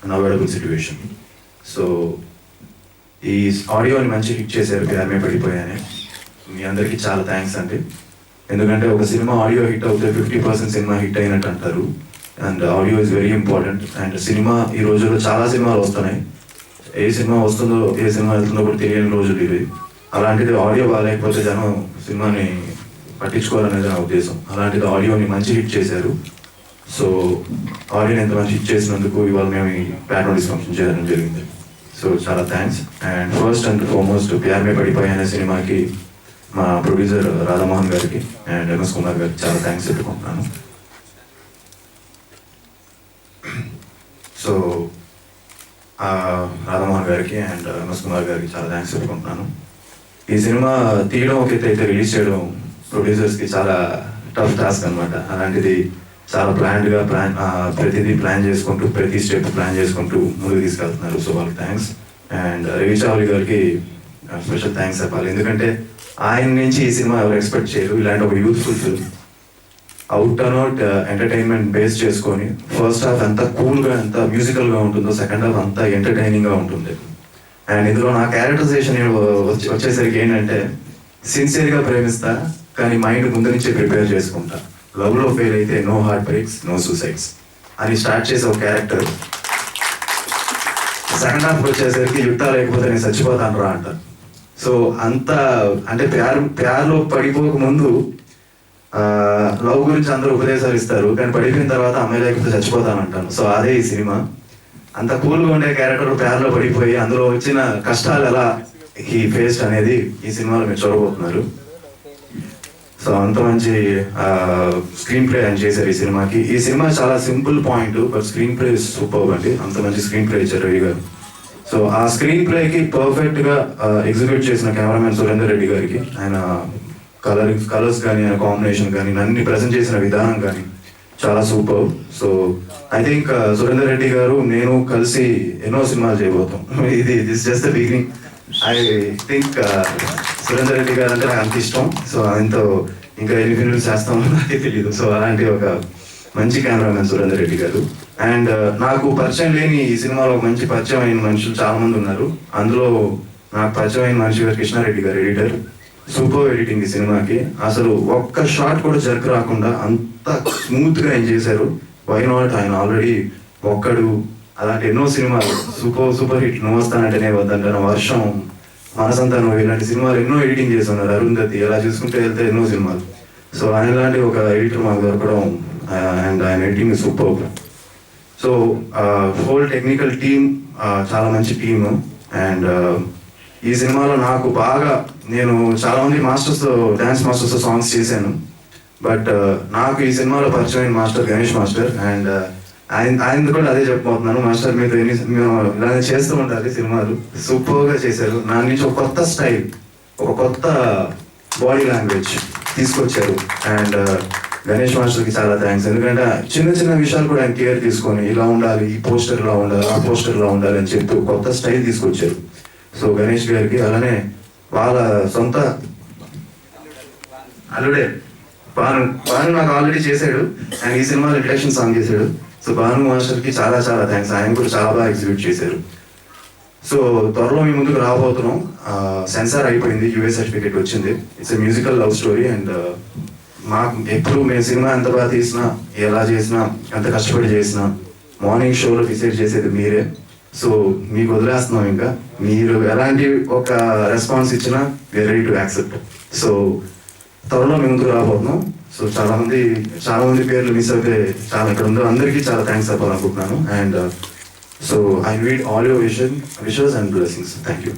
unavoidable situation. So ఈ ఆడియోని మంచి hit చేశారు ప్యార్ మే పడిపోయానే. మీ అందరికీ చాలా థ్యాంక్స్ అండి. ఎందుకంటే ఒక సినిమా ఆడియో హిట్ అవుతే 50% సినిమా హిట్ అయినట్టు అంటారు. And audio is very important. And cinema ఈ రోజుల్లో చాలా సినిమాలు వస్తున్నాయి, ఏ సినిమా వస్తుందో ఏ సినిమా వెళ్తుందో కూడా తెలియని రోజులు ఇవి. అలాంటిది ఆడియో బాగాలేకపోతే జనం సినిమాని పట్టించుకోవాలనేది నా ఉద్దేశం. అలాంటిది ఆడియోని మంచి హిట్ చేశారు. సో ఆడియోని ఎంత మంచి హిట్ చేసినందుకు ఇవాళ మేము ఈ ప్యాట్ నోటీస్ ఫంక్షన్ చేయడం జరిగింది. సో చాలా thanks. And first and foremost Pyaar Mein Padipoyaa అనే సినిమాకి మా ప్రొడ్యూసర్ రాధామోహన్ గారికి అండ్ ఎంఎస్ కుమార్ గారికి చాలా థ్యాంక్స్ చెప్పుకుంటున్నాను. సో రాధామోహన్ గారికి అండ్ ఎంఎస్ కుమార్ గారికి చాలా థ్యాంక్స్ చెప్పుకుంటున్నాను. ఈ సినిమా తీయడం ఒక అయితే రిలీజ్ చేయడం ప్రొడ్యూసర్స్కి చాలా టఫ్ టాస్క్ అనమాట. అలాంటిది చాలా ప్లాన్డ్గా ప్రతిదీ ప్లాన్ చేసుకుంటూ ప్రతి స్టెప్ ప్లాన్ చేసుకుంటూ ముందుకు తీసుకెళ్తున్నారు. సో వాళ్ళకి థ్యాంక్స్. అండ్ రవి చావ్లి గారికి స్పెషల్ థ్యాంక్స్ చెప్పాలి. ఎందుకంటే ఆయన నుంచి ఈ సినిమా ఎవరు ఎక్స్పెక్ట్ చేయరు. ఇలాంటి ఒక youthful film out and out entertainment base చేసుకొని ఫస్ట్ హాఫ్ ఎంత కూల్గా ఎంత మ్యూజికల్గా ఉంటుందో సెకండ్ హాఫ్ అంతా ఎంటర్టైనింగ్గా ఉంటుంది. అండ్ ఇందులో నా క్యారెక్టరైజేషన్ వచ్చేసరికి ఏంటంటే సిన్సియర్గా ప్రేమిస్తా కానీ మైండ్ ముందు నుంచే ప్రిపేర్ చేసుకుంటా. లవ్లో ఫెయిల్ అయితే no heart breaks no suicides అని స్టార్ట్ చేసే ఒక క్యారెక్టర్. సెకండ్ హాఫ్ వచ్చేసరికి యుద్ధ లేకపోతే నేను చచ్చిపోతాను రా అంటారు. సో అంత అంటే ప్యార్లో పడిపోక ముందు లవ్ గురించి అందరూ ఉపదేశాలు ఇస్తారు, కానీ పడిపోయిన తర్వాత అమ్మాయి లేకపోతే చచ్చిపోతాను అంటాను. సో అదే ఈ సినిమా. అంత కూల్గా ఉండే క్యారెక్టర్ ప్యార్లో పడిపోయి అందులో వచ్చిన కష్టాలు ఎలా ఈ ఫేస్ అనేది ఈ సినిమాలో మీరు చూడబోతున్నారు. సో అంత మంచి స్క్రీన్ ప్లే అని చేశారు ఈ సినిమాకి. ఈ సినిమా చాలా simple point but screen play super అండి. అంత మంచి స్క్రీన్ ప్లే ఇచ్చారు రవి గారు. సో ఆ స్క్రీన్ ప్లేకి పర్ఫెక్ట్గా ఎగ్జిక్యూట్ చేసిన కెమెరామెన్ సురేందర్ రెడ్డి గారికి, ఆయన కలర్స్ కానీ ఆయన కాంబినేషన్ కానీ అన్ని ప్రజెంట్ చేసిన విధానం కానీ చాలా super. So I think Surender Reddy garu నేను కలిసి ఎన్నో సినిమాలు చేయబోతాం. This just the beginning. I think Surender Reddy garu అంటే నాకు అంత ఇష్టం. సో ఆయనతో ఇంకా ఎన్ని ఫిల్మ్స్ చేస్తామో నాకే తెలియదు. సో అలాంటి ఒక మంచి కెమెరామెన్ సురేందర్ రెడ్డి గారు. అండ్ నాకు పరిచయం లేని ఈ సినిమాలో ఒక మంచి పరిచయం అయిన మనుషులు చాలా మంది ఉన్నారు. అందులో నాకు పరిచయం అయిన మనిషి గారు కృష్ణారెడ్డి గారు, ఎడిటర్. సూపర్ ఎడిటింగ్ ఈ సినిమాకి. అసలు ఒక్క షాట్ కూడా జర్క్ రాకుండా అంత స్మూత్గా ఆయన చేశారు. వై నాట్, ఆయన ఆల్రెడీ ఒక్కడు అలాంటి ఎన్నో సినిమాలు సూపర్ హిట్. నువ్వు వస్తానంటేనే వద్దంటాను, వర్షం, మనసంతానం ఇలాంటి సినిమాలు ఎన్నో ఎడిటింగ్ చేసి ఉన్నారు. అరుంధతి అలా చూసుకుంటే వెళ్తే ఎన్నో సినిమాలు. సో ఆయన లాంటి ఒక ఎడిటర్ మాకు దొరకడం అండ్ ఆయన editing super. So whole technical team చాలా మంచి టీము. అండ్ ఈ సినిమాలో నాకు బాగా నేను చాలామంది మాస్టర్స్తో డ్యాన్స్ మాస్టర్స్తో సాంగ్స్ చేశాను. బట్ నాకు ఈ సినిమాలో పరిచయమైన మాస్టర్ గణేష్ మాస్టర్. అండ్ ఆయన కూడా అదే చెప్పబోతున్నాను, మాస్టర్ మీతో మేము ఇలానే చేస్తూ ఉండాలి సినిమాలు. సూపర్గా చేశారు. నా నుంచి ఒక కొత్త స్టైల్, ఒక కొత్త బాడీ లాంగ్వేజ్ తీసుకొచ్చారు. అండ్ గణేష్ మాస్టర్కి చాలా థ్యాంక్స్. ఎందుకంటే చిన్న చిన్న విషయాలు కూడా ఆయన కేర్ తీసుకొని ఇలా ఉండాలి, ఈ పోస్టర్ ఇలా ఉండాలి, ఆ పోస్టర్ ఇలా ఉండాలి అని చెప్తూ కొత్త స్టైల్ తీసుకొచ్చారు. సో గణేష్ గారికి, అలానే వాళ్ళ సొంత అల్లుడే భాను నాకు ఆల్రెడీ చేశాడు. అండ్ ఈ సినిమాలో ఇంట్రడక్షన్ సాంగ్ చేశాడు. సో భాను మాస్టర్కి చాలా చాలా థ్యాంక్స్. ఆయన కూడా చాలా బాగా ఎగ్జిక్యూట్ చేశారు. సో త్వరలో మీ ముందుకు రాబోతున్నాం. సెన్సార్ అయిపోయింది, యూఏ సర్టిఫికేట్ వచ్చింది. It's a musical love story. And మాకు ఎప్పుడు మేము సినిమా ఎంత బాగా తీసినా, ఎలా చేసినా, ఎంత కష్టపడి చేసినా మార్నింగ్ షోలో డిసైడ్ చేసేది మీరే. సో మీకు వదిలేస్తున్నాం. ఇంకా మీరు ఎలాంటి ఒక రెస్పాన్స్ ఇచ్చినా we are ready to accept. So త్వరలో మీ ముందుకు రాబోతున్నాం. సో చాలా మంది పేర్లు మిస్ అయితే చాలా ఇక్కడ ఉందో అందరికీ చాలా థ్యాంక్స్ చెప్పాలనుకుంటున్నాను. And so I need all your wishes and blessings. Thank you.